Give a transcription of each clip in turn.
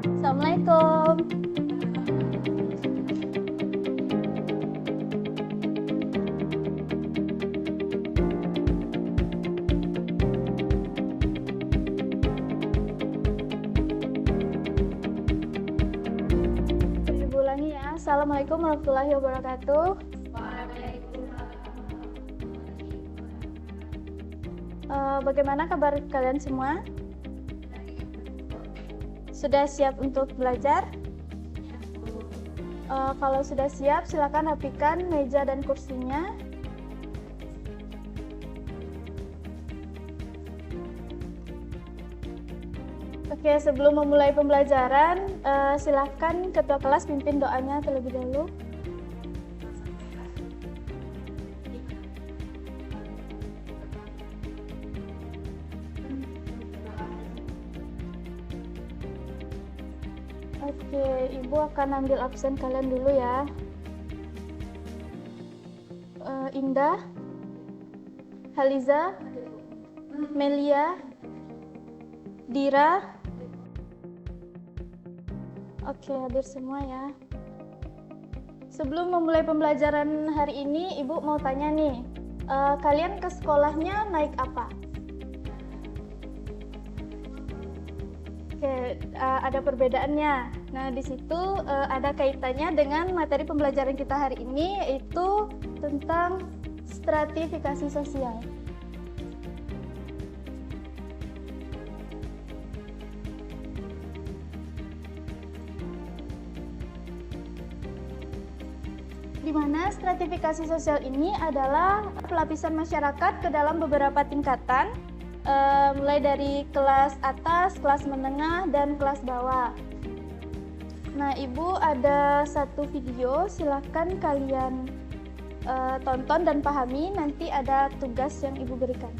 Assalamualaikum. Ibu ulangi ya. Assalamualaikum warahmatullahi wabarakatuh. Bagaimana kabar kalian semua? Sudah siap untuk belajar? Kalau sudah siap, silakan rapikan meja dan kursinya. Oke, sebelum memulai pembelajaran, silakan ketua kelas pimpin doanya terlebih dahulu. Oke, Ibu akan ambil absen kalian dulu ya. Indah, Haliza, Melia, Dira. Oke, hadir semua ya. Sebelum memulai pembelajaran hari ini, Ibu mau tanya nih, kalian ke sekolahnya naik apa? Oke, ada perbedaannya. Nah, di situ ada kaitannya dengan materi pembelajaran kita hari ini, yaitu tentang stratifikasi sosial. Di mana stratifikasi sosial ini adalah pelapisan masyarakat ke dalam beberapa tingkatan, mulai dari kelas atas, kelas menengah, dan kelas bawah. Nah, Ibu ada satu video, silakan kalian tonton dan pahami, nanti ada tugas yang Ibu berikan.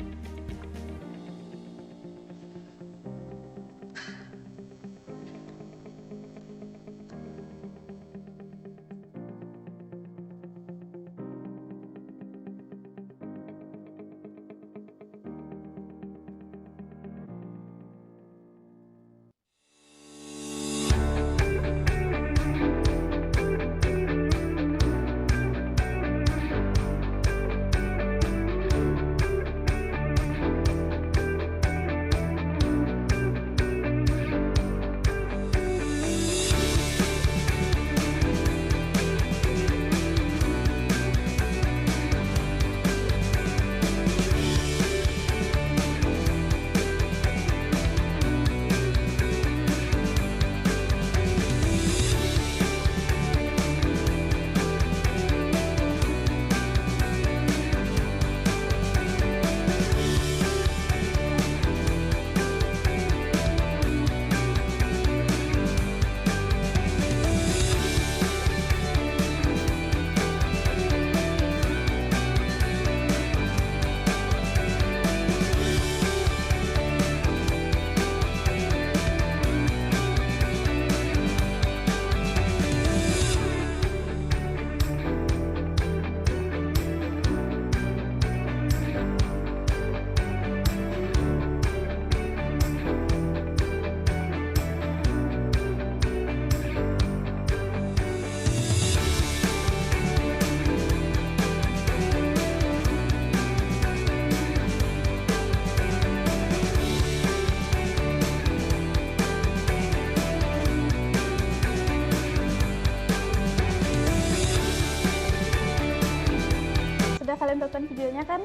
Kalian tonton videonya kan?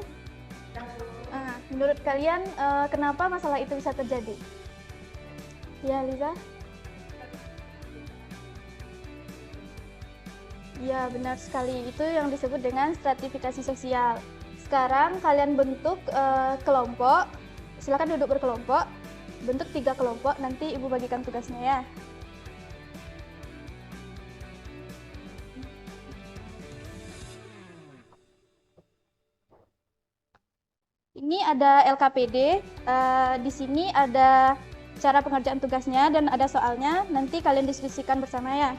Menurut kalian kenapa masalah itu bisa terjadi? Ya, Liza? Ya, benar sekali. Itu yang disebut dengan stratifikasi sosial. Sekarang kalian bentuk kelompok. Silakan duduk berkelompok. Bentuk 3 kelompok. Nanti Ibu bagikan tugasnya ya. Ini ada LKPD, di sini ada cara pengerjaan tugasnya dan ada soalnya, nanti kalian diskusikan bersama ya.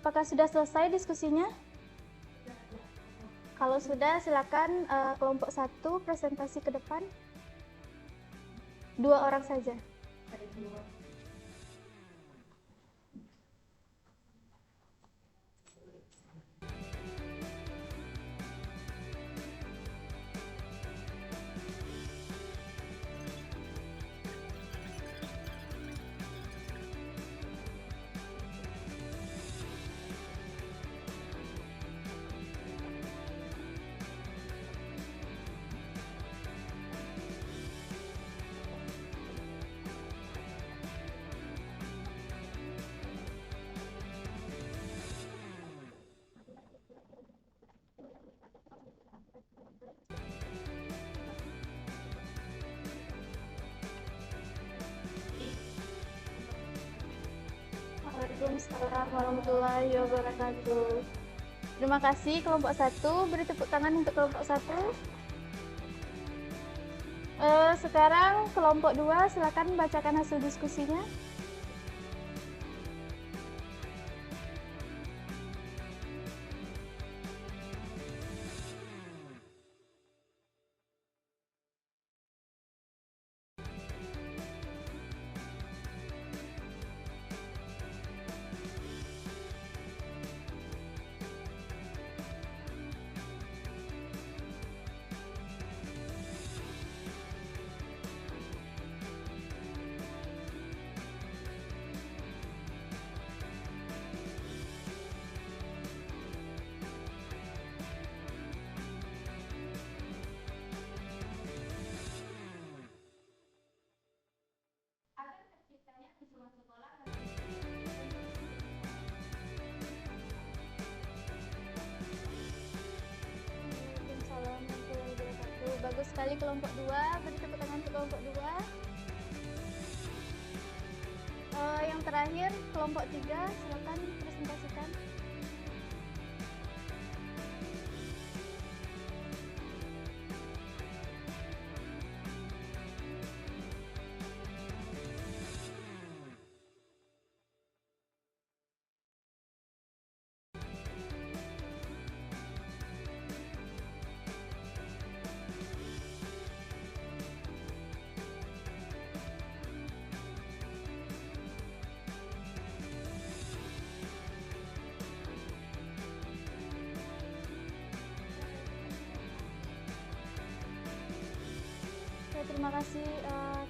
Apakah sudah selesai diskusinya? Kalau sudah, silakan kelompok 1 presentasi ke depan. 2 orang saja. Waalaikumsalam warahmatullahi wabarakatuh. Terima kasih kelompok 1, beri tepuk tangan untuk kelompok 1. Sekarang kelompok 2, silakan bacakan hasil diskusinya. Bagus sekali kelompok 2, beri tepuk tangan untuk kelompok 2. Yang terakhir kelompok 3, silakan presentasikan. Terima kasih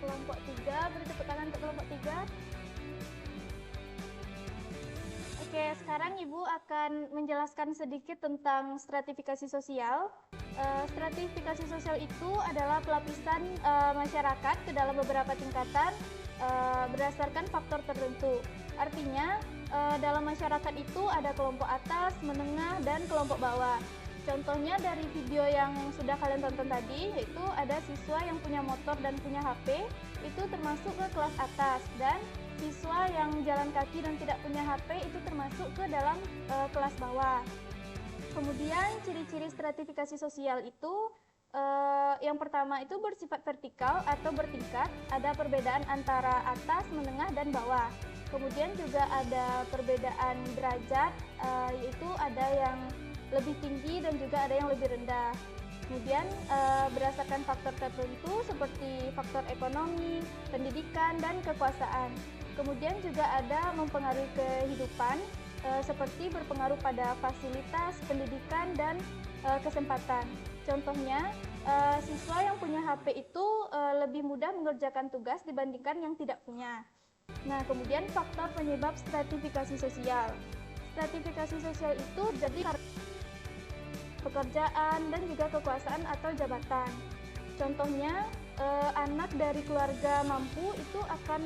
kelompok 3, beri tepuk tangan untuk kelompok 3. Oke, sekarang Ibu akan menjelaskan sedikit tentang stratifikasi sosial. Stratifikasi sosial itu adalah pelapisan masyarakat ke dalam beberapa tingkatan berdasarkan faktor tertentu. Artinya, dalam masyarakat itu ada kelompok atas, menengah, dan kelompok bawah. Contohnya dari video yang sudah kalian tonton tadi, yaitu ada siswa yang punya motor dan punya HP, itu termasuk ke kelas atas, dan siswa yang jalan kaki dan tidak punya HP itu termasuk ke dalam kelas bawah. Kemudian ciri-ciri stratifikasi sosial itu yang pertama itu bersifat vertikal atau bertingkat, ada perbedaan antara atas, menengah, dan bawah. Kemudian juga ada perbedaan derajat, yaitu ada yang lebih tinggi dan juga ada yang lebih rendah. Kemudian berdasarkan faktor tertentu seperti faktor ekonomi, pendidikan, dan kekuasaan. Kemudian juga ada mempengaruhi kehidupan seperti berpengaruh pada fasilitas, pendidikan, dan kesempatan. Contohnya, siswa yang punya HP itu lebih mudah mengerjakan tugas dibandingkan yang tidak punya. Nah, kemudian faktor penyebab stratifikasi sosial. Stratifikasi sosial itu jadi pekerjaan dan juga kekuasaan atau jabatan. Contohnya, anak dari keluarga mampu itu akan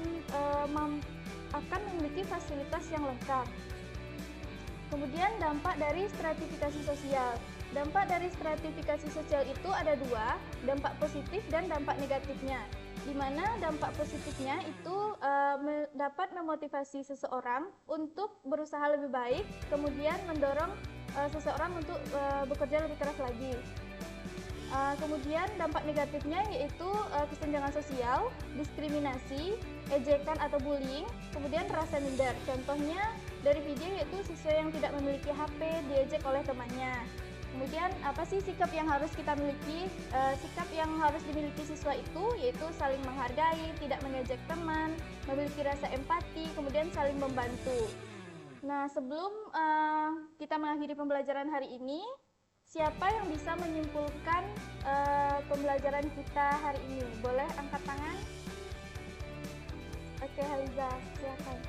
memiliki fasilitas yang lengkap. Kemudian dampak dari stratifikasi sosial. Dampak dari stratifikasi sosial itu ada 2, dampak positif dan dampak negatifnya. Di mana dampak positifnya itu dapat memotivasi seseorang untuk berusaha lebih baik, kemudian mendorong seseorang untuk bekerja lebih keras lagi. Kemudian dampak negatifnya yaitu kesenjangan sosial, diskriminasi, ejekan atau bullying, kemudian rasa minder. Contohnya dari video yaitu siswa yang tidak memiliki HP diejek oleh temannya. Kemudian apa sih sikap yang harus kita miliki? Sikap yang harus dimiliki siswa itu yaitu saling menghargai, tidak mengejek teman, memiliki rasa empati, kemudian saling membantu. Nah, sebelum kita mengakhiri pembelajaran hari ini, siapa yang bisa menyimpulkan pembelajaran kita hari ini? Boleh angkat tangan? Oke, Haliza, silakan.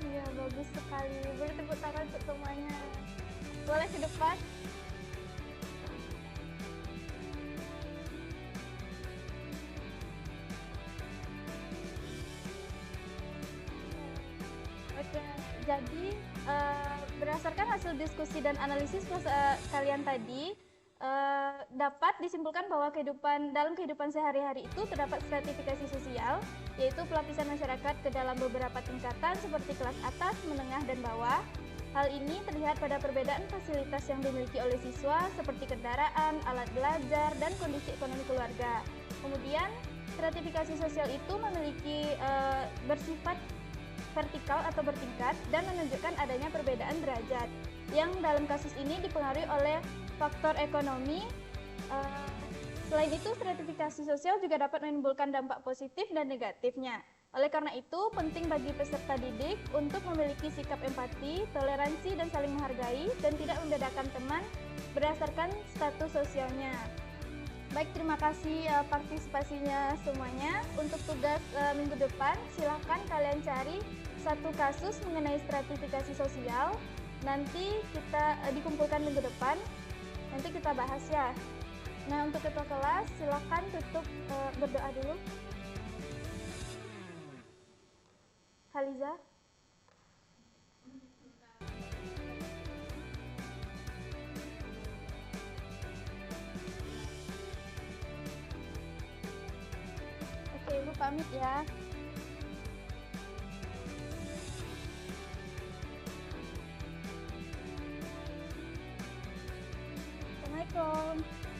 Iya, bagus sekali. Beri tepuk tangan untuk semuanya. Boleh ke depan? Oke, jadi berdasarkan hasil diskusi dan analisis kalian tadi, dapat disimpulkan bahwa dalam kehidupan sehari-hari itu terdapat stratifikasi sosial, yaitu pelapisan masyarakat ke dalam beberapa tingkatan seperti kelas atas, menengah, dan bawah. Hal ini terlihat pada perbedaan fasilitas yang dimiliki oleh siswa seperti kendaraan, alat belajar, dan kondisi ekonomi keluarga. Kemudian, stratifikasi sosial itu memiliki bersifat vertikal atau bertingkat dan menunjukkan adanya perbedaan derajat yang dalam kasus ini dipengaruhi oleh faktor ekonomi. Selain itu, stratifikasi sosial juga dapat menimbulkan dampak positif dan negatifnya. Oleh karena itu, penting bagi peserta didik untuk memiliki sikap empati, toleransi, dan saling menghargai, dan tidak membedakan teman berdasarkan status sosialnya. Baik, terima kasih partisipasinya semuanya. Untuk tugas minggu depan, silakan kalian cari satu kasus mengenai stratifikasi sosial. Nanti kita dikumpulkan minggu depan, nanti kita bahas ya. Nah, untuk ketua kelas, silakan tutup berdoa dulu. Haliza. Oke, Ibu pamit ya. Assalamualaikum.